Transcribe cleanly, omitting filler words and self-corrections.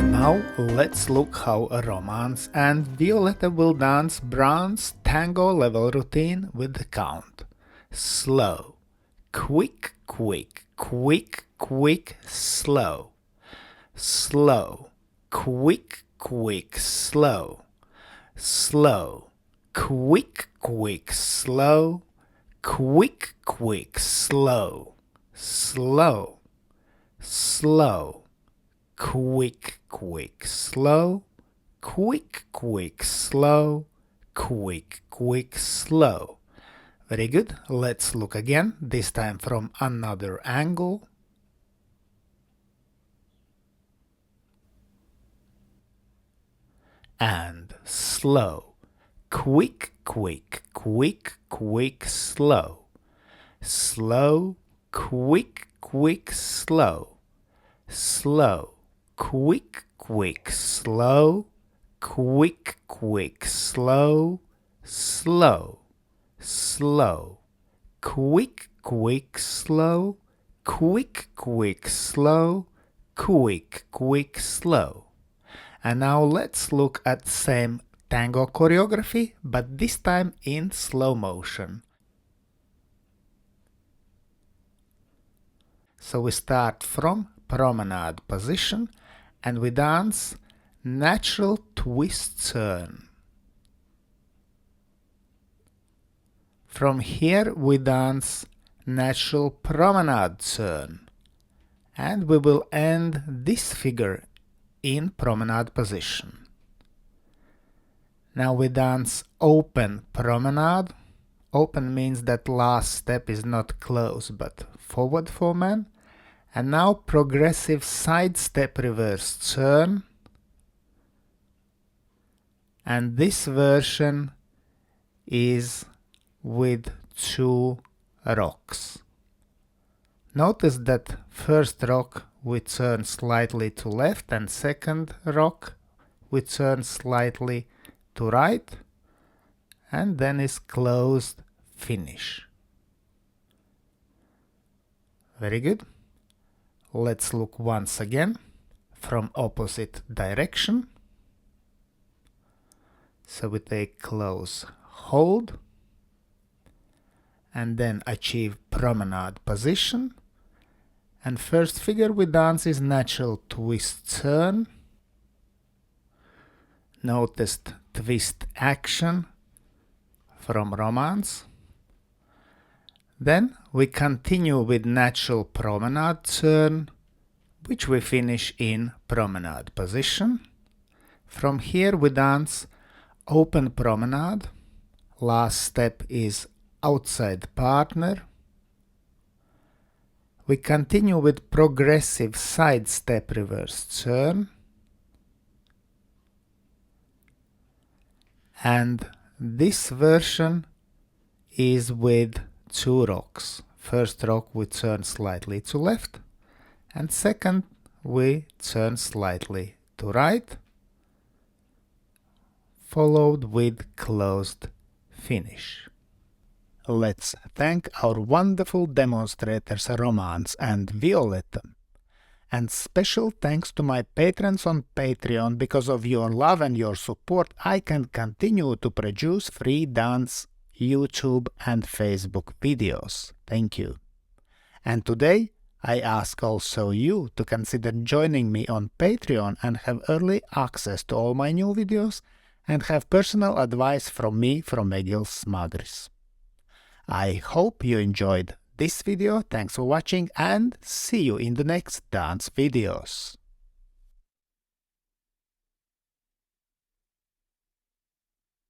And now let's look how Romance and Violetta will dance bronze tango level routine with the count. Slow, quick, quick, quick, quick, slow. Slow, quick, quick, slow. Slow, quick, quick, slow. Quick, quick, slow. Slow, slow. Quick, quick, slow. Quick, quick, slow. Quick, quick, slow. Very good. Let's look again, this time from another angle. And slow. Quick, quick, quick, quick, slow. Slow, quick, quick, slow. Slow, quick, quick, slow. Quick, quick, slow. Slow, slow. Quick, quick, slow. Quick, quick, slow. Quick, quick, slow. And now let's look at same tango choreography, but this time in slow motion. So we start from promenade position and we dance natural twist turn. From here we dance natural promenade turn. And we will end this figure in promenade position. Now we dance open promenade. Open means that last step is not close but forward foreman. And now progressive side step reverse turn. And this version is with 2 rocks. Notice that first rock we turn slightly to left and second rock we turn slightly to right, and then is closed finish. Very good. Let's look once again from opposite direction. So we take close hold and then achieve promenade position. And first figure we dance is natural twist turn. Noticed twist action from Romance. Then we continue with natural promenade turn, which we finish in promenade position. From here we dance open promenade. Last step is outside partner. We continue with progressive side step reverse turn. And this version is with 2 rocks. First rock we turn slightly to left, and second we turn slightly to right, followed with closed finish. Let's thank our wonderful demonstrators Romance and Violetta. And special thanks to my patrons on Patreon. Because of your love and your support, I can continue to produce free dance, YouTube and Facebook videos. Thank you. And today, I ask also you to consider joining me on Patreon and have early access to all my new videos and have personal advice from me from Egils Smagris. I hope you enjoyed this video. Thanks for watching and see you in the next dance videos.